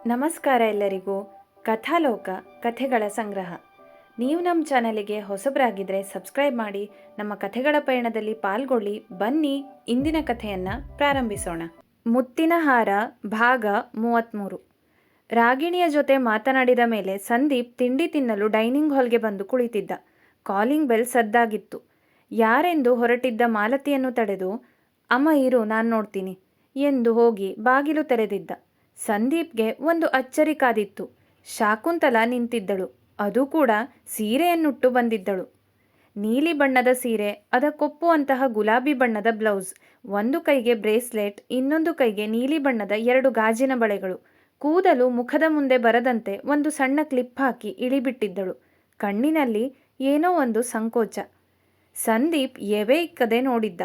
ನಮಸ್ಕಾರ ಎಲ್ಲರಿಗೂ. ಕಥಾಲೋಕ ಕಥೆಗಳ ಸಂಗ್ರಹ. ನೀವು ನಮ್ಮ ಚಾನಲಿಗೆ ಹೊಸಬರಾಗಿದ್ದರೆ ಸಬ್ಸ್ಕ್ರೈಬ್ ಮಾಡಿ, ನಮ್ಮ ಕಥೆಗಳ ಪಯಣದಲ್ಲಿ ಪಾಲ್ಗೊಳ್ಳಿ. ಬನ್ನಿ ಇಂದಿನ ಕಥೆಯನ್ನು ಪ್ರಾರಂಭಿಸೋಣ. ಮುತ್ತಿನ ಹಾರ ಭಾಗ 33. ರಾಗಿಣಿಯ ಜೊತೆ ಮಾತನಾಡಿದ ಮೇಲೆ ಸಂದೀಪ್ ತಿಂಡಿ ತಿನ್ನಲು ಡೈನಿಂಗ್ ಹಾಲ್ಗೆ ಬಂದು ಕುಳಿತಿದ್ದ. ಕಾಲಿಂಗ್ ಬೆಲ್ ಸದ್ದಾಗಿತ್ತು. ಯಾರೆಂದು ಹೊರಟಿದ್ದ ಮಾಲತಿಯನ್ನು ತಡೆದು, ಅಮ್ಮ ಇರು, ನಾನು ನೋಡ್ತೀನಿ ಎಂದು ಹೋಗಿ ಬಾಗಿಲು ತೆರೆದಿದ್ದ. ಸಂದೀಪ್ಗೆ ಒಂದು ಅಚ್ಚರಿ ಕಾದಿತ್ತು. ಶಾಕುಂತಲ ನಿಂತಿದ್ದಳು. ಅದು ಕೂಡ ಸೀರೆಯನ್ನುಟ್ಟು ಬಂದಿದ್ದಳು. ನೀಲಿ ಬಣ್ಣದ ಸೀರೆ, ಅದಕ್ಕೊಪ್ಪುವಂತಹ ಗುಲಾಬಿ ಬಣ್ಣದ ಬ್ಲೌಸ್, ಒಂದು ಕೈಗೆ ಬ್ರೇಸ್ಲೆಟ್, ಇನ್ನೊಂದು ಕೈಗೆ ನೀಲಿ ಬಣ್ಣದ 2 ಗಾಜಿನ ಬಳೆಗಳು. ಕೂದಲು ಮುಖದ ಮುಂದೆ ಬರದಂತೆ ಒಂದು ಸಣ್ಣ ಕ್ಲಿಪ್ ಹಾಕಿ ಇಳಿಬಿಟ್ಟಿದ್ದಳು. ಕಣ್ಣಿನಲ್ಲಿ ಏನೋ ಒಂದು ಸಂಕೋಚ. ಸಂದೀಪ್ ಎವೆ ಇಕ್ಕದೆ ನೋಡಿದ್ದ.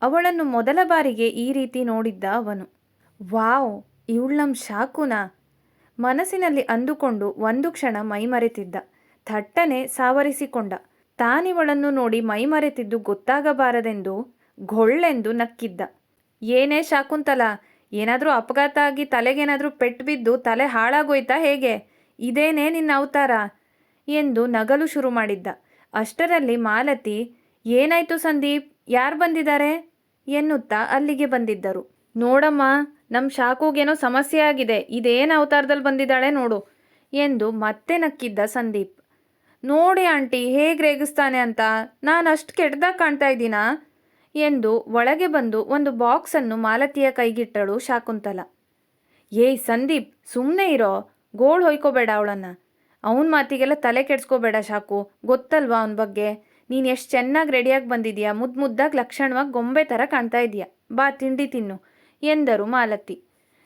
ಅವಳನ್ನು ಮೊದಲ ಬಾರಿಗೆ ಈ ರೀತಿ ನೋಡಿದ್ದ ಅವನು. ವಾವ್, ಇವಳು ನಮ್ಮ ಶಾಕುನಾ? ಮನಸ್ಸಿನಲ್ಲಿ ಅಂದುಕೊಂಡು ಒಂದು ಕ್ಷಣ ಮೈಮರೆತಿದ್ದ. ಥಟ್ಟನೆ ಸಾವರಿಸಿಕೊಂಡ. ತಾನಿವಳನ್ನು ನೋಡಿ ಮೈಮರೆತಿದ್ದು ಗೊತ್ತಾಗಬಾರದೆಂದು ಘೊಳ್ಳೆಂದು ನಕ್ಕಿದ್ದ. ಏನೇ ಶಾಕುಂತಲ, ಏನಾದರೂ ಅಪಘಾತ ಆಗಿ ತಲೆಗೇನಾದರೂ ಪೆಟ್ಟು ಬಿದ್ದು ತಲೆ ಹಾಳಾಗೋಯ್ತಾ ಹೇಗೆ? ಇದೇನೇ ನಿನ್ನ ಅವತಾರ ಎಂದು ನಗಲು ಶುರು ಮಾಡಿದ್ದ. ಅಷ್ಟರಲ್ಲಿ ಮಾಲತಿ, ಏನಾಯ್ತು ಸಂದೀಪ್, ಯಾರು ಬಂದಿದ್ದಾರೆ ಎನ್ನುತ್ತಾ ಅಲ್ಲಿಗೆ ಬಂದಿದ್ದರು. ನೋಡಮ್ಮ, ನಮ್ಮ ಶಾಕುಗೇನೋ ಸಮಸ್ಯೆ ಆಗಿದೆ, ಇದೇನು ಅವತಾರದಲ್ಲಿ ಬಂದಿದ್ದಾಳೆ ನೋಡು ಎಂದು ಮತ್ತೆ ನಕ್ಕಿದ್ದ ಸಂದೀಪ್. ನೋಡಿ ಆಂಟಿ ಹೇಗೆ ರೇಗಿಸ್ತಾನೆ ಅಂತ, ನಾನು ಅಷ್ಟು ಕೆಟ್ಟದಾಗ ಕಾಣ್ತಾ ಇದ್ದೀನಾ ಎಂದು ಒಳಗೆ ಬಂದು ಒಂದು ಬಾಕ್ಸನ್ನು ಮಾಲತಿಯ ಕೈಗಿಟ್ಟಳು ಶಾಕುಂತಲ. ಏಯ್ ಸಂದೀಪ್, ಸುಮ್ಮನೆ ಇರೋ, ಗೋಳು ಹೊಯ್ಕೋಬೇಡ ಅವಳನ್ನು. ಅವನ ಮಾತಿಗೆಲ್ಲ ತಲೆ ಕೆಡ್ಸ್ಕೋಬೇಡ ಶಾಕು, ಗೊತ್ತಲ್ವಾ ಅವನ ಬಗ್ಗೆ. ನೀನು ಎಷ್ಟು ಚೆನ್ನಾಗಿ ರೆಡಿಯಾಗಿ ಬಂದಿದೀಯಾ, ಮುದ್ದಾಗಿ ಲಕ್ಷಣವಾಗಿ ಗೊಂಬೆ ಥರ ಕಾಣ್ತಾ ಇದೀಯಾ. ಬಾ ತಿಂಡಿ ತಿನ್ನು ಎಂದರು ಮಾಲತಿ.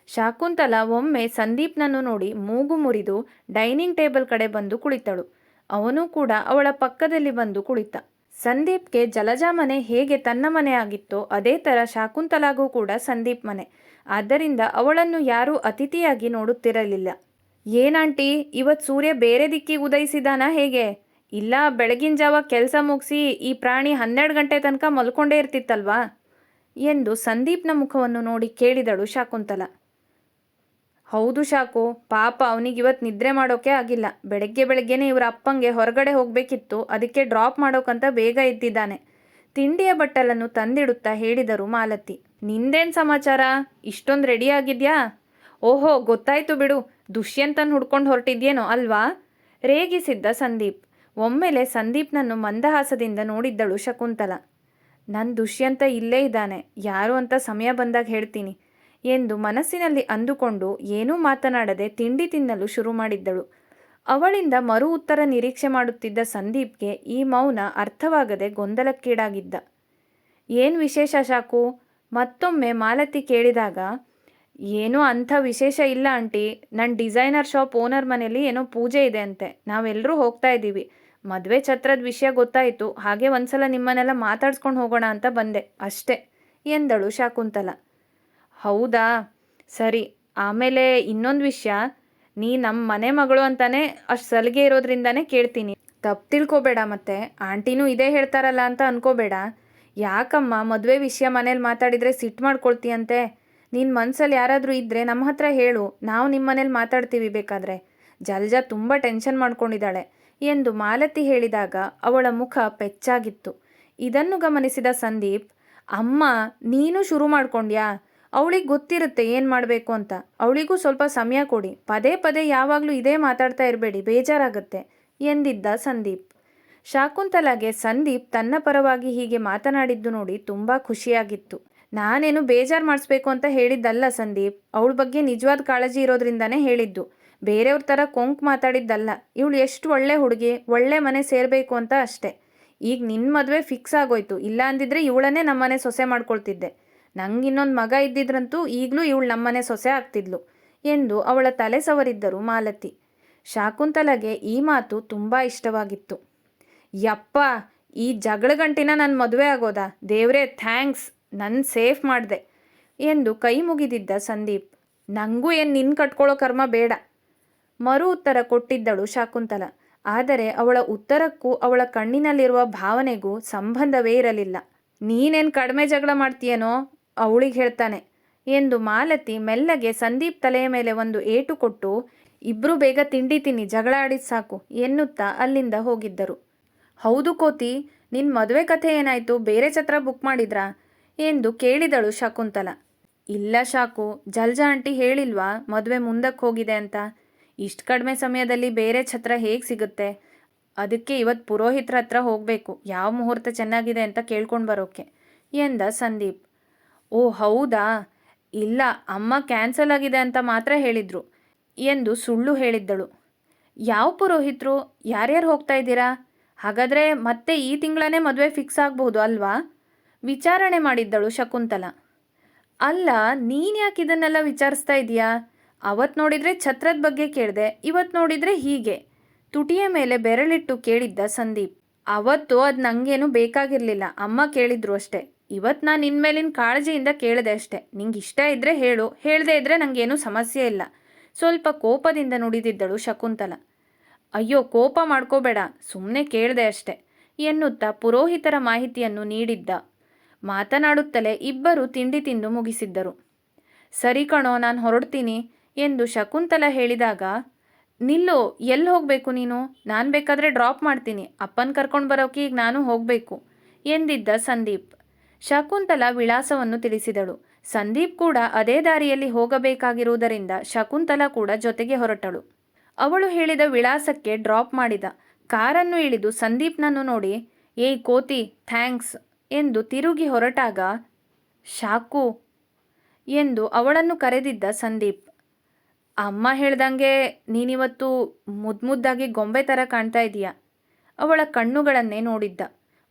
ಶಾಕುಂತಲ ಒಮ್ಮೆ ಸಂದೀಪ್ನನ್ನು ನೋಡಿ ಮೂಗು ಮುರಿದು ಡೈನಿಂಗ್ ಟೇಬಲ್ ಕಡೆ ಬಂದು ಕುಳಿತಳು. ಅವನು ಕೂಡ ಅವಳ ಪಕ್ಕದಲ್ಲಿ ಬಂದು ಕುಳಿತ. ಸಂದೀಪ್ಗೆ ಜಲಜಾ ಮನೆ ಹೇಗೆ ತನ್ನ ಮನೆ ಆಗಿತ್ತೋ ಅದೇ ಥರ ಶಾಕುಂತಲಾಗೂ ಕೂಡ ಸಂದೀಪ್ ಮನೆ. ಆದ್ದರಿಂದ ಅವಳನ್ನು ಯಾರೂ ಅತಿಥಿಯಾಗಿ ನೋಡುತ್ತಿರಲಿಲ್ಲ. ಏನಾಂಟಿ, ಇವತ್ತು ಸೂರ್ಯ ಬೇರೆ ದಿಕ್ಕಿಗೆ ಉದಯಿಸಿದಾನ ಹೇಗೆ? ಇಲ್ಲ, ಬೆಳಗಿನ ಜಾವ ಕೆಲಸ ಮುಗಿಸಿ ಈ ಪ್ರಾಣಿ 12 ಗಂಟೆ ತನಕ ಮಲ್ಕೊಂಡೇ ಇರ್ತಿತ್ತಲ್ವಾ ಎಂದು ಸಂದೀಪ್ನ ಮುಖವನ್ನು ನೋಡಿ ಕೇಳಿದಳು ಶಾಕುಂತಲ. ಹೌದು ಶಾಕು, ಪಾಪ ಅವನಿಗಿವತ್ತು ನಿದ್ರೆ ಮಾಡೋಕೆ ಆಗಿಲ್ಲ. ಬೆಳಗ್ಗೆನೇ ಇವರ ಅಪ್ಪಂಗೆ ಹೊರಗಡೆ ಹೋಗಬೇಕಿತ್ತು, ಅದಕ್ಕೆ ಡ್ರಾಪ್ ಮಾಡೋಕ್ಕಂತ ಬೇಗ ಎದ್ದಿದ್ದಾನೆ. ತಿಂಡಿಯ ಬಟ್ಟಲನ್ನು ತಂದಿಡುತ್ತಾ ಹೇಳಿದರು ಮಾಲತಿ. ನಿಂದೇನು ಸಮಾಚಾರ, ಇಷ್ಟೊಂದು ರೆಡಿ ಆಗಿದ್ಯಾ? ಓಹೋ, ಗೊತ್ತಾಯ್ತು ಬಿಡು, ದುಷ್ಯಂತನ ಹುಡ್ಕೊಂಡು ಹೊರಟಿದ್ಯೇನೋ ಅಲ್ವಾ ರೇಗಿಸಿದ್ದ ಸಂದೀಪ್. ಒಮ್ಮೆಲೆ ಸಂದೀಪ್ನನ್ನು ಮಂದಹಾಸದಿಂದ ನೋಡಿದ್ದಳು ಶಕುಂತಲ. ನನ್ನ ದುಷ್ಯಂತ ಇಲ್ಲೇ ಇದ್ದಾನೆ, ಯಾರು ಅಂತ ಸಮಯ ಬಂದಾಗ ಹೇಳ್ತೀನಿ ಎಂದು ಮನಸ್ಸಿನಲ್ಲಿ ಅಂದುಕೊಂಡು ಏನೂ ಮಾತನಾಡದೆ ತಿಂಡಿ ತಿನ್ನಲು ಶುರು ಮಾಡಿದ್ದಳು. ಅವಳಿಂದ ಮರು ಉತ್ತರ ನಿರೀಕ್ಷೆ ಮಾಡುತ್ತಿದ್ದ ಸಂದೀಪ್ಗೆ ಈ ಮೌನ ಅರ್ಥವಾಗದೆ ಗೊಂದಲಕ್ಕೀಡಾಗಿದ್ದ. ಏನು ವಿಶೇಷ ಶಾಕು? ಮತ್ತೊಮ್ಮೆ ಮಾಲತಿ ಕೇಳಿದಾಗ, ಏನೂ ಅಂಥ ವಿಶೇಷ ಇಲ್ಲ ಆಂಟಿ, ನನ್ನ ಡಿಸೈನರ್ ಶಾಪ್ ಓನರ್ ಮನೇಲಿ ಏನೋ ಪೂಜೆ ಇದೆ ಅಂತೆ, ನಾವೆಲ್ಲರೂ ಹೋಗ್ತಾ ಇದ್ದೀವಿ. ಮದುವೆ ಛತ್ರದ ವಿಷಯ ಗೊತ್ತಾಯಿತು, ಹಾಗೆ ಒಂದ್ಸಲ ನಿಮ್ಮನ್ನೆಲ್ಲ ಮಾತಾಡ್ಸ್ಕೊಂಡು ಹೋಗೋಣ ಅಂತ ಬಂದೆ ಅಷ್ಟೇ ಎಂದಳು ಶಾಕುಂತಲ. ಹೌದಾ, ಸರಿ. ಆಮೇಲೆ ಇನ್ನೊಂದು ವಿಷಯ, ನೀ ನಮ್ಮ ಮನೆ ಮಗಳು ಅಂತಾನೆ ಅಷ್ಟು ಸಲಿಗೆ ಇರೋದ್ರಿಂದಾನೇ ಕೇಳ್ತೀನಿ, ತಪ್ಪು ತಿಳ್ಕೊಬೇಡ. ಮತ್ತೆ ಆಂಟಿನೂ ಇದೇ ಹೇಳ್ತಾರಲ್ಲ ಅಂತ ಅನ್ಕೋಬೇಡ. ಯಾಕಮ್ಮ, ಮದುವೆ ವಿಷಯ ಮನೇಲಿ ಮಾತಾಡಿದರೆ ಸಿಟ್ಟು ಮಾಡ್ಕೊಳ್ತೀಯಂತೆ? ನಿನ್ನ ಮನಸ್ಸಲ್ಲಿ ಯಾರಾದರೂ ಇದ್ದರೆ ನಮ್ಮ ಹತ್ರ ಹೇಳು, ನಾವು ನಿಮ್ಮ ಮನೇಲಿ ಮಾತಾಡ್ತೀವಿ ಬೇಕಾದರೆ. ಜಲ್ಜಾ ತುಂಬ ಟೆನ್ಷನ್ ಮಾಡ್ಕೊಂಡಿದ್ದಾಳೆ ಎಂದು ಮಾಲತಿ ಹೇಳಿದಾಗ ಅವಳ ಮುಖ ಪೆಚ್ಚಾಗಿತ್ತು. ಇದನ್ನು ಗಮನಿಸಿದ ಸಂದೀಪ್, ಅಮ್ಮ ನೀನು ಶುರು ಮಾಡ್ಕೊಂಡ್ಯಾ? ಅವಳಿಗೆ ಗೊತ್ತಿರುತ್ತೆ ಏನು ಮಾಡಬೇಕು ಅಂತ, ಅವಳಿಗೂ ಸ್ವಲ್ಪ ಸಮಯ ಕೊಡಿ. ಪದೇ ಪದೇ ಯಾವಾಗಲೂ ಇದೇ ಮಾತಾಡ್ತಾ ಇರಬೇಡಿ, ಬೇಜಾರಾಗುತ್ತೆ ಎಂದಿದ್ದ ಸಂದೀಪ್. ಶಾಕುಂತಲಾಗೆ ಸಂದೀಪ್ ತನ್ನ ಪರವಾಗಿ ಹೀಗೆ ಮಾತನಾಡಿದ್ದು ನೋಡಿ ತುಂಬ ಖುಷಿಯಾಗಿತ್ತು. ನಾನೇನು ಬೇಜಾರು ಮಾಡಿಸ್ಬೇಕು ಅಂತ ಹೇಳಿದ್ದಲ್ಲ ಸಂದೀಪ್, ಅವಳ ಬಗ್ಗೆ ನಿಜವಾದ ಕಾಳಜಿ ಇರೋದ್ರಿಂದಾನೇ ಹೇಳಿದ್ದು, ಬೇರೆಯವ್ರ ಥರ ಕೊಂಕು ಮಾತಾಡಿದ್ದಲ್ಲ. ಇವಳು ಎಷ್ಟು ಒಳ್ಳೆ ಹುಡುಗಿ, ಒಳ್ಳೆ ಮನೆ ಸೇರಬೇಕು ಅಂತ ಅಷ್ಟೆ. ಈಗ ನಿನ್ನ ಮದುವೆ ಫಿಕ್ಸ್ ಆಗೋಯ್ತು, ಇಲ್ಲ ಅಂದಿದ್ರೆ ಇವಳನ್ನೇ ನಮ್ಮನೆ ಸೊಸೆ ಮಾಡ್ಕೊಳ್ತಿದ್ದೆ. ನಂಗೆ ಇನ್ನೊಂದು ಮಗ ಇದ್ದಿದ್ರಂತೂ ಈಗಲೂ ಇವಳು ನಮ್ಮನೆ ಸೊಸೆ ಆಗ್ತಿದ್ಲು ಎಂದು ಅವಳ ತಲೆ ಸವರಿದ್ದರು ಮಾಲತಿ. ಶಾಕುಂತಲಗೆ ಈ ಮಾತು ತುಂಬ ಇಷ್ಟವಾಗಿತ್ತು. ಯಪ್ಪ, ಈ ಜಗಳ ಗಂಟಿನ ನನ್ನ ಮದುವೆ ಆಗೋದಾ? ದೇವ್ರೇ ಥ್ಯಾಂಕ್ಸ್, ನನ್ನ ಸೇಫ್ ಮಾಡಿದೆ ಎಂದು ಕೈ ಮುಗಿದಿದ್ದ ಸಂದೀಪ್. ನನಗೂ ಏನು ನಿನ್ನ ಕಟ್ಕೊಳ್ಳೋ ಕರ್ಮ ಬೇಡ ಮರು ಉತ್ತರ ಕೊಟ್ಟಿದ್ದಳು ಶಾಕುಂತಲ. ಆದರೆ ಅವಳ ಉತ್ತರಕ್ಕೂ ಅವಳ ಕಣ್ಣಿನಲ್ಲಿರುವ ಭಾವನೆಗೂ ಸಂಬಂಧವೇ ಇರಲಿಲ್ಲ. ನೀನೇನು ಕಡಿಮೆ ಜಗಳ ಮಾಡ್ತೀಯನೋ ಅವಳಿಗೆ ಹೇಳ್ತಾನೆ ಎಂದು ಮಾಲತಿ ಮೆಲ್ಲಗೆ ಸಂದೀಪ್ ತಲೆಯ ಮೇಲೆ ಒಂದು ಏಟು ಕೊಟ್ಟು, ಇಬ್ರು ಬೇಗ ತಿಂಡಿ ತಿನ್ನಿ, ಜಗಳ ಆಡಿದ ಸಾಕು ಎನ್ನುತ್ತಾ ಅಲ್ಲಿಂದ ಹೋಗಿದ್ದರು. ಹೌದು ಕೋತಿ, ನಿನ್ನ ಮದುವೆ ಕಥೆ ಏನಾಯಿತು? ಬೇರೆ ಛತ್ರ ಬುಕ್ ಮಾಡಿದ್ರಾ ಎಂದು ಕೇಳಿದಳು ಶಕುಂತಲ. ಇಲ್ಲ ಶಾಕು, ಜಲ್ಜಾ ಆಂಟಿ ಹೇಳಿಲ್ವಾ ಮದುವೆ ಮುಂದಕ್ಕೆ ಹೋಗಿದೆ ಅಂತ? ಇಷ್ಟು ಕಡಿಮೆ ಸಮಯದಲ್ಲಿ ಬೇರೆ ಛತ್ರ ಹೇಗೆ ಸಿಗುತ್ತೆ? ಅದಕ್ಕೆ ಇವತ್ತು ಪುರೋಹಿತರ ಹತ್ರ ಹೋಗಬೇಕು, ಯಾವ ಮುಹೂರ್ತ ಚೆನ್ನಾಗಿದೆ ಅಂತ ಕೇಳ್ಕೊಂಡು ಬರೋಕ್ಕೆ ಎಂದ ಸಂದೀಪ್. ಓ ಹೌದಾ, ಇಲ್ಲ ಅಮ್ಮ ಕ್ಯಾನ್ಸಲ್ ಆಗಿದೆ ಅಂತ ಮಾತ್ರ ಹೇಳಿದರು ಎಂದು ಸುಳ್ಳು ಹೇಳಿದ್ದಳು. ಯಾವ ಪುರೋಹಿತರು? ಯಾರ್ಯಾರು ಹೋಗ್ತಾ ಇದ್ದೀರಾ? ಹಾಗಾದರೆ ಮತ್ತೆ ಈ ತಿಂಗಳೇ ಮದುವೆ ಫಿಕ್ಸ್ ಆಗಬಹುದು ಅಲ್ವಾ? ವಿಚಾರಣೆ ಮಾಡಿದ್ದಳು ಶಕುಂತಲ. ಅಲ್ಲ, ನೀನು ಯಾಕೆ ಇದನ್ನೆಲ್ಲ ವಿಚಾರಿಸ್ತಾ ಇದೀಯಾ? ಅವತ್ತು ನೋಡಿದರೆ ಛತ್ರದ ಬಗ್ಗೆ ಕೇಳಿದೆ, ಇವತ್ತು ನೋಡಿದರೆ ಹೀಗೆ ತುಟಿಯ ಮೇಲೆ ಬೆರಳಿಟ್ಟು ಕೇಳಿದ್ದ ಸಂದೀಪ್. ಅವತ್ತು ಅದು ನನಗೇನು ಬೇಕಾಗಿರಲಿಲ್ಲ, ಅಮ್ಮ ಕೇಳಿದ್ರು ಅಷ್ಟೆ. ಇವತ್ತು ನಾನು ಇನ್ಮೇಲಿನ ಕಾಳಜಿಯಿಂದ ಕೇಳಿದೆ ಅಷ್ಟೆ. ನಿಂಗೆ ಇಷ್ಟ ಇದ್ದರೆ ಹೇಳು, ಹೇಳದೇ ಇದ್ದರೆ ನನಗೇನು ಸಮಸ್ಯೆ ಇಲ್ಲ. ಸ್ವಲ್ಪ ಕೋಪದಿಂದ ನುಡಿದಿದ್ದಳು ಶಕುಂತಲ. ಅಯ್ಯೋ ಕೋಪ ಮಾಡ್ಕೋಬೇಡ, ಸುಮ್ಮನೆ ಕೇಳಿದೆ ಅಷ್ಟೆ ಎನ್ನುತ್ತಾ ಪುರೋಹಿತರ ಮಾಹಿತಿಯನ್ನು ನೀಡಿದ್ದ. ಮಾತನಾಡುತ್ತಲೇ ಇಬ್ಬರು ತಿಂಡಿ ತಿಂದು ಮುಗಿಸಿದ್ದರು. ಸರಿ ಕಣೋ, ನಾನು ಹೊರಡ್ತೀನಿ ಎಂದು ಶಕುಂತಲ ಹೇಳಿದಾಗ, ನಿಲ್ಲು, ಎಲ್ಲಿ ಹೋಗಬೇಕು ನೀನು? ನಾನು ಬೇಕಾದರೆ ಡ್ರಾಪ್ ಮಾಡ್ತೀನಿ, ಅಪ್ಪನ ಕರ್ಕೊಂಡು ಬರೋಕೆ ಈಗ ನಾನು ಹೋಗಬೇಕು ಎಂದಿದ್ದ ಸಂದೀಪ್. ಶಕುಂತಲ ವಿಳಾಸವನ್ನು ತಿಳಿಸಿದಳು. ಸಂದೀಪ್ ಕೂಡ ಅದೇ ದಾರಿಯಲ್ಲಿ ಹೋಗಬೇಕಾಗಿರುವುದರಿಂದ ಶಕುಂತಲ ಕೂಡ ಜೊತೆಗೆ ಹೊರಟಳು. ಅವಳು ಹೇಳಿದ ವಿಳಾಸಕ್ಕೆ ಡ್ರಾಪ್ ಮಾಡಿದ. ಕಾರನ್ನು ಇಳಿದು ಸಂದೀಪ್ನನ್ನು ನೋಡಿ, ಏಯ್ ಕೋತಿ, ಥ್ಯಾಂಕ್ಸ್ ಎಂದು ತಿರುಗಿ ಹೊರಟಾಗ, ಶಾಕು ಎಂದು ಅವಳನ್ನು ಕರೆದಿದ್ದ ಸಂದೀಪ್. ಅಮ್ಮ ಹೇಳ್ದಂಗೆ ನೀನಿವತ್ತು ಮುದ್ದಾಗಿ ಗೊಂಬೆ ಥರ ಕಾಣ್ತಾ ಇದೀಯ. ಅವಳ ಕಣ್ಣುಗಳನ್ನೇ ನೋಡಿದ್ದ.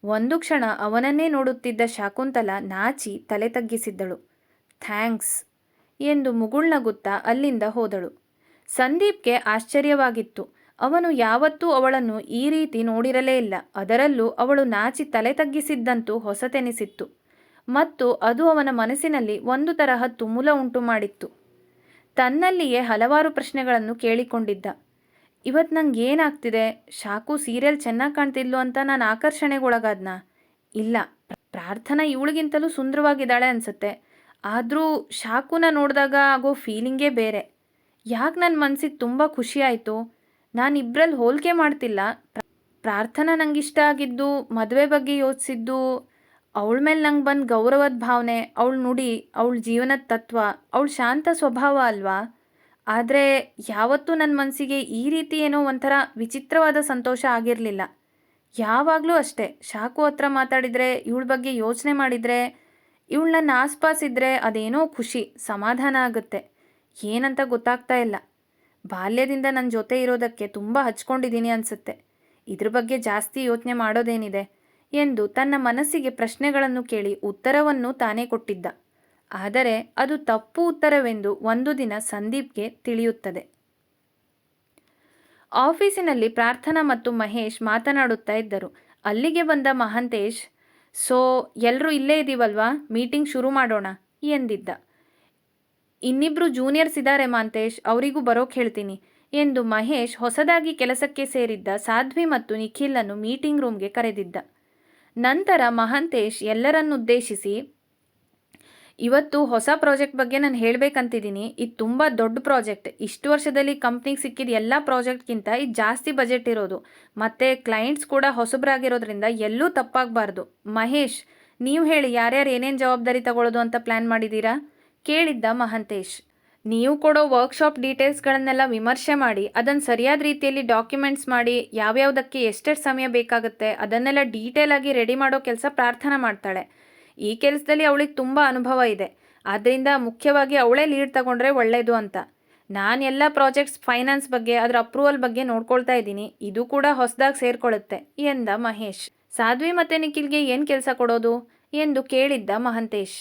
ಒಂದು ಕ್ಷಣ ಅವನನ್ನೇ ನೋಡುತ್ತಿದ್ದ ಶಾಕುಂತಲ ನಾಚಿ ತಲೆ ತಗ್ಗಿಸಿದ್ದಳು. ಥ್ಯಾಂಕ್ಸ್ ಎಂದು ಮುಗುಳ್ನಗುತ್ತಾ ಅಲ್ಲಿಂದ ಹೋದಳು. ಸಂದೀಪ್ಗೆ ಆಶ್ಚರ್ಯವಾಗಿತ್ತು. ಅವನು ಯಾವತ್ತೂ ಅವಳನ್ನು ಈ ರೀತಿ ನೋಡಿರಲೇ ಇಲ್ಲ. ಅದರಲ್ಲೂ ಅವಳು ನಾಚಿ ತಲೆ ತಗ್ಗಿಸಿದ್ದಂತೂ ಹೊಸತೆನಿಸಿತ್ತು ಮತ್ತು ಅದು ಅವನ ಮನಸ್ಸಿನಲ್ಲಿ ಒಂದು ತರಹ ತುಮುಲ ಉಂಟು ಮಾಡಿತ್ತು. ತನ್ನಲ್ಲಿಯೇ ಹಲವಾರು ಪ್ರಶ್ನೆಗಳನ್ನು ಕೇಳಿಕೊಂಡಿದ್ದ. ಇವತ್ತು ನಂಗೆ ಏನಾಗ್ತಿದೆ? ಶಾಕು ಸೀರಿಯಲ್ ಚೆನ್ನಾಗಿ ಕಾಣ್ತಿದ್ಲು ಅಂತ ನಾನು ಆಕರ್ಷಣೆಗೊಳಗಾದ್ನಾ? ಇಲ್ಲ, ಪ್ರಾರ್ಥನಾ ಇವಳಿಗಿಂತಲೂ ಸುಂದರವಾಗಿದ್ದಾಳೆ ಅನಿಸುತ್ತೆ. ಆದರೂ ಶಾಕುನ ನೋಡಿದಾಗ ಆಗೋ ಫೀಲಿಂಗೇ ಬೇರೆ. ಯಾಕೆ ನನ್ನ ಮನಸ್ಸಿಗೆ ತುಂಬ ಖುಷಿಯಾಯಿತು. ನಾನಿಬ್ಬರಲ್ಲಿ ಹೋಲಿಕೆ ಮಾಡ್ತಿಲ್ಲ. ಪ್ರಾರ್ಥನಾ ನಂಗಿಷ್ಟ ಆಗಿದ್ದು, ಮದುವೆ ಬಗ್ಗೆ ಯೋಚಿಸಿದ್ದು, ಅವಳ ಮೇಲೆ ನಂಗೆ ಬಂದು ಗೌರವದ ಭಾವನೆ, ಅವಳ ನುಡಿ, ಅವಳ ಜೀವನದ ತತ್ವ, ಅವಳ ಶಾಂತ ಸ್ವಭಾವ ಅಲ್ವಾ? ಆದರೆ ಯಾವತ್ತೂ ನನ್ನ ಮನಸ್ಸಿಗೆ ಈ ರೀತಿ ಏನೋ ಒಂಥರ ವಿಚಿತ್ರವಾದ ಸಂತೋಷ ಆಗಿರಲಿಲ್ಲ. ಯಾವಾಗಲೂ ಅಷ್ಟೇ, ಶಾಕು ಹತ್ರ ಮಾತಾಡಿದರೆ, ಇವಳ ಬಗ್ಗೆ ಯೋಚನೆ ಮಾಡಿದರೆ, ಇವಳು ನನ್ನ ಆಸ್ಪಾಸಿದ್ರೆ ಅದೇನೋ ಖುಷಿ, ಸಮಾಧಾನ ಆಗುತ್ತೆ. ಏನಂತ ಗೊತ್ತಾಗ್ತಾ ಇಲ್ಲ. ಬಾಲ್ಯದಿಂದ ನನ್ನ ಜೊತೆ ಇರೋದಕ್ಕೆ ತುಂಬ ಹಚ್ಕೊಂಡಿದ್ದೀನಿ ಅನಿಸುತ್ತೆ. ಇದ್ರ ಬಗ್ಗೆ ಜಾಸ್ತಿ ಯೋಚನೆ ಮಾಡೋದೇನಿದೆ ಎಂದು ತನ್ನ ಮನಸ್ಸಿಗೆ ಪ್ರಶ್ನೆಗಳನ್ನು ಕೇಳಿ ಉತ್ತರವನ್ನು ತಾನೇ ಕೊಟ್ಟಿದ್ದ. ಆದರೆ ಅದು ತಪ್ಪು ಉತ್ತರವೆಂದು ಒಂದು ದಿನ ಸಂದೀಪ್ಗೆ ತಿಳಿಯುತ್ತದೆ. ಆಫೀಸಿನಲ್ಲಿ ಪ್ರಾರ್ಥನಾ ಮತ್ತು ಮಹೇಶ್ ಮಾತನಾಡುತ್ತಾ ಇದ್ದರು. ಅಲ್ಲಿಗೆ ಬಂದ ಮಹಾಂತೇಶ್, ಸೊ ಎಲ್ಲರೂ ಇಲ್ಲೇ ಇದ್ದೀವಲ್ವಾ, ಮೀಟಿಂಗ್ ಶುರು ಮಾಡೋಣ ಎಂದಿದ್ದ. ಇನ್ನಿಬ್ಬರು ಜೂನಿಯರ್ಸ್ ಇದ್ದಾರೆ ಮಹಾಂತೇಶ್, ಅವರಿಗೂ ಬರೋಕ್ಕೆ ಹೇಳ್ತೀನಿ ಎಂದು ಮಹೇಶ್ ಹೊಸದಾಗಿ ಕೆಲಸಕ್ಕೆ ಸೇರಿದ್ದ ಸಾಧ್ವಿ ಮತ್ತು ನಿಖಿಲನ್ನು ಮೀಟಿಂಗ್ ರೂಮ್ಗೆ ಕರೆದಿದ್ದ. ನಂತರ ಮಹಾಂತೇಶ್ ಎಲ್ಲರನ್ನುದ್ದೇಶಿಸಿ, ಇವತ್ತು ಹೊಸ ಪ್ರಾಜೆಕ್ಟ್ ಬಗ್ಗೆ ನಾನು ಹೇಳಬೇಕಂತಿದ್ದೀನಿ. ಇದು ತುಂಬ ದೊಡ್ಡ ಪ್ರಾಜೆಕ್ಟ್. ಇಷ್ಟು ವರ್ಷದಲ್ಲಿ ಕಂಪ್ನಿಗೆ ಸಿಕ್ಕಿದ ಎಲ್ಲ ಪ್ರಾಜೆಕ್ಟ್ಗಿಂತ ಇದು ಜಾಸ್ತಿ ಬಜೆಟ್ ಇರೋದು. ಮತ್ತು ಕ್ಲೈಂಟ್ಸ್ ಕೂಡ ಹೊಸಬರಾಗಿರೋದ್ರಿಂದ ಎಲ್ಲೂ ತಪ್ಪಾಗಬಾರ್ದು. ಮಹೇಶ್, ನೀವು ಹೇಳಿ, ಯಾರ್ಯಾರು ಏನೇನು ಜವಾಬ್ದಾರಿ ತಗೊಳ್ಳೋದು ಅಂತ ಪ್ಲ್ಯಾನ್ ಮಾಡಿದ್ದೀರಾ ಕೇಳಿದ್ದ ಮಹಾಂತೇಶ್. ನೀವು ಕೊಡೋ ವರ್ಕ್ಶಾಪ್ ಡೀಟೇಲ್ಸ್ಗಳನ್ನೆಲ್ಲ ವಿಮರ್ಶೆ ಮಾಡಿ ಅದನ್ನು ಸರಿಯಾದ ರೀತಿಯಲ್ಲಿ ಡಾಕ್ಯುಮೆಂಟ್ಸ್ ಮಾಡಿ ಯಾವ್ಯಾವುದಕ್ಕೆ ಎಷ್ಟೆಷ್ಟು ಸಮಯ ಬೇಕಾಗುತ್ತೆ ಅದನ್ನೆಲ್ಲ ಡೀಟೇಲಾಗಿ ರೆಡಿ ಮಾಡೋ ಕೆಲಸ ಪ್ರಾರ್ಥನಾ ಮಾಡ್ತಾಳೆ. ಈ ಕೆಲಸದಲ್ಲಿ ಅವಳಿಗೆ ತುಂಬ ಅನುಭವ ಇದೆ. ಆದ್ದರಿಂದ ಮುಖ್ಯವಾಗಿ ಅವಳೇ ಲೀಡ್ ತಗೊಂಡ್ರೆ ಒಳ್ಳೆಯದು ಅಂತ. ನಾನು ಎಲ್ಲ ಪ್ರಾಜೆಕ್ಟ್ಸ್ ಫೈನಾನ್ಸ್ ಬಗ್ಗೆ, ಅದರ ಅಪ್ರೂವಲ್ ಬಗ್ಗೆ ನೋಡ್ಕೊಳ್ತಾ ಇದ್ದೀನಿ. ಇದು ಕೂಡ ಹೊಸದಾಗಿ ಸೇರಿಕೊಳ್ಳುತ್ತೆ ಎಂದ ಮಹೇಶ್. ಸಾಧ್ವಿ ಮತ್ತು ನಿಖಿಲ್ಗೆ ಏನು ಕೆಲಸ ಕೊಡೋದು ಎಂದು ಕೇಳಿದ್ದ ಮಹಾಂತೇಶ್.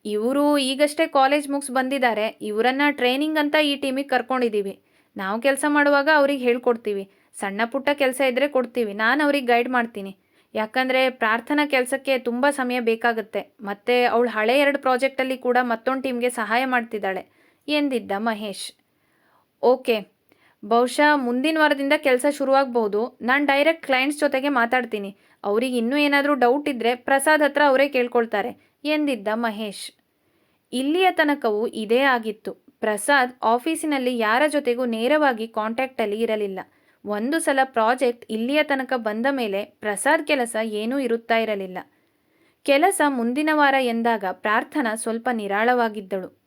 ಇವರು ಈಗಷ್ಟೇ ಕಾಲೇಜ್ ಮುಗಿಸ್ ಬಂದಿದ್ದಾರೆ. ಇವರನ್ನು ಟ್ರೈನಿಂಗ್ ಅಂತ ಈ ಟೀಮಿಗೆ ಕರ್ಕೊಂಡಿದ್ದೀವಿ. ನಾವು ಕೆಲಸ ಮಾಡುವಾಗ ಅವ್ರಿಗೆ ಹೇಳ್ಕೊಡ್ತೀವಿ. ಸಣ್ಣ ಪುಟ್ಟ ಕೆಲಸ ಇದ್ದರೆ ಕೊಡ್ತೀವಿ. ನಾನು ಅವ್ರಿಗೆ ಗೈಡ್ ಮಾಡ್ತೀನಿ. ಯಾಕಂದರೆ ಪ್ರಾರ್ಥನಾ ಕೆಲಸಕ್ಕೆ ತುಂಬ ಸಮಯ ಬೇಕಾಗುತ್ತೆ. ಮತ್ತು ಅವಳು ಹಳೆ 2 ಪ್ರಾಜೆಕ್ಟಲ್ಲಿ ಕೂಡ ಮತ್ತೊಂದು ಟೀಮ್ಗೆ ಸಹಾಯ ಮಾಡ್ತಿದ್ದಾಳೆ ಎಂದಿದ್ದ ಮಹೇಶ್. ಓಕೆ, ಬಹುಶಃ ಮುಂದಿನ ವಾರದಿಂದ ಕೆಲಸ ಶುರುವಾಗಬಹುದು. ನಾನು ಡೈರೆಕ್ಟ್ ಕ್ಲೈಂಟ್ಸ್ ಜೊತೆಗೆ ಮಾತಾಡ್ತೀನಿ. ಅವ್ರಿಗೆ ಇನ್ನೂ ಏನಾದರೂ ಡೌಟ್ ಇದ್ದರೆ ಪ್ರಸಾದ್ ಹತ್ರ ಅವರೇ ಕೇಳ್ಕೊಳ್ತಾರೆ ಎಂದಿದ್ದ ಮಹೇಶ್. ಇಲ್ಲಿಯ ತನಕವೂ ಇದೇ ಆಗಿತ್ತು. ಪ್ರಸಾದ್ ಆಫೀಸಿನಲ್ಲಿ ಯಾರ ಜೊತೆಗೂ ನೇರವಾಗಿ ಕಾಂಟ್ಯಾಕ್ಟಲ್ಲಿ ಇರಲಿಲ್ಲ. ಒಂದು ಸಲ ಪ್ರಾಜೆಕ್ಟ್ ಇಲ್ಲಿಯ ತನಕ ಬಂದ ಮೇಲೆ ಪ್ರಸಾದ್ ಕೆಲಸ ಏನೂ ಇರುತ್ತಾ ಇರಲಿಲ್ಲ. ಕೆಲಸ ಮುಂದಿನ ವಾರ ಎಂದಾಗ ಪ್ರಾರ್ಥನಾ ಸ್ವಲ್ಪ ನಿರಾಳವಾಗಿದ್ದಳು.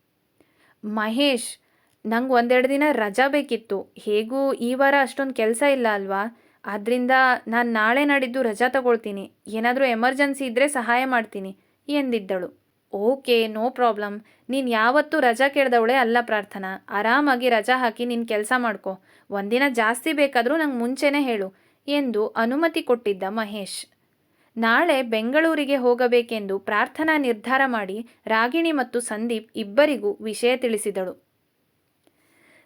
ಮಹೇಶ್, ನಂಗೆ ಒಂದೆರಡು ದಿನ ರಜಾ ಬೇಕಿತ್ತು. ಹೇಗೂ ಈ ವಾರ ಅಷ್ಟೊಂದು ಕೆಲಸ ಇಲ್ಲ ಅಲ್ವಾ? ಆದ್ದರಿಂದ ನಾನು ನಾಳೆ ನಾಡಿದ್ದು ರಜಾ ತಗೊಳ್ತೀನಿ. ಏನಾದರೂ ಎಮರ್ಜೆನ್ಸಿ ಇದ್ದರೆ ಸಹಾಯ ಮಾಡ್ತೀನಿ ಎಂದಿದ್ದಳು. Okay, no problem. ನೀನು ಯಾವತ್ತೂ ರಜಾ ಕೇಳ್ದವಳೆ ಅಲ್ಲ ಪ್ರಾರ್ಥನಾ. ಆರಾಮಾಗಿ ರಜಾ ಹಾಕಿ ನಿನ್ನ ಕೆಲಸ ಮಾಡ್ಕೊ. ಒಂದಿನ ಜಾಸ್ತಿ ಬೇಕಾದರೂ ನಂಗೆ ಮುಂಚೆನೇ ಹೇಳು ಎಂದು ಅನುಮತಿ ಕೊಟ್ಟಿದ್ದ ಮಹೇಶ್. ನಾಳೆ ಬೆಂಗಳೂರಿಗೆ ಹೋಗಬೇಕೆಂದು ಪ್ರಾರ್ಥನಾ ನಿರ್ಧಾರ ಮಾಡಿ ರಾಗಿಣಿ ಮತ್ತು ಸಂದೀಪ್ ಇಬ್ಬರಿಗೂ ವಿಷಯ ತಿಳಿಸಿದಳು.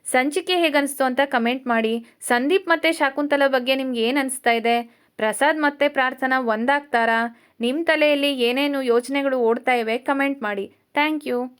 ಸಂಚಿಕೆ ಹೇಗನ್ನಿಸ್ತು ಅಂತ ಕಮೆಂಟ್ ಮಾಡಿ. ಸಂದೀಪ್ ಮತ್ತು ಶಾಕುಂತಲ ಬಗ್ಗೆ ನಿಮ್ಗೆ ಏನು ಅನಿಸ್ತಾ ಇದೆ? ಪ್ರಸಾದ್ ಮತ್ತು ಪ್ರಾರ್ಥನಾ ಒಂದಾಗ್ತಾರಾ? ನಿಮ್ಮ ತಲೆಯಲ್ಲಿ ಏನೇನು ಯೋಚನೆಗಳು ಓಡ್ತಾ ಇವೆ ಕಮೆಂಟ್ ಮಾಡಿ. Thank you.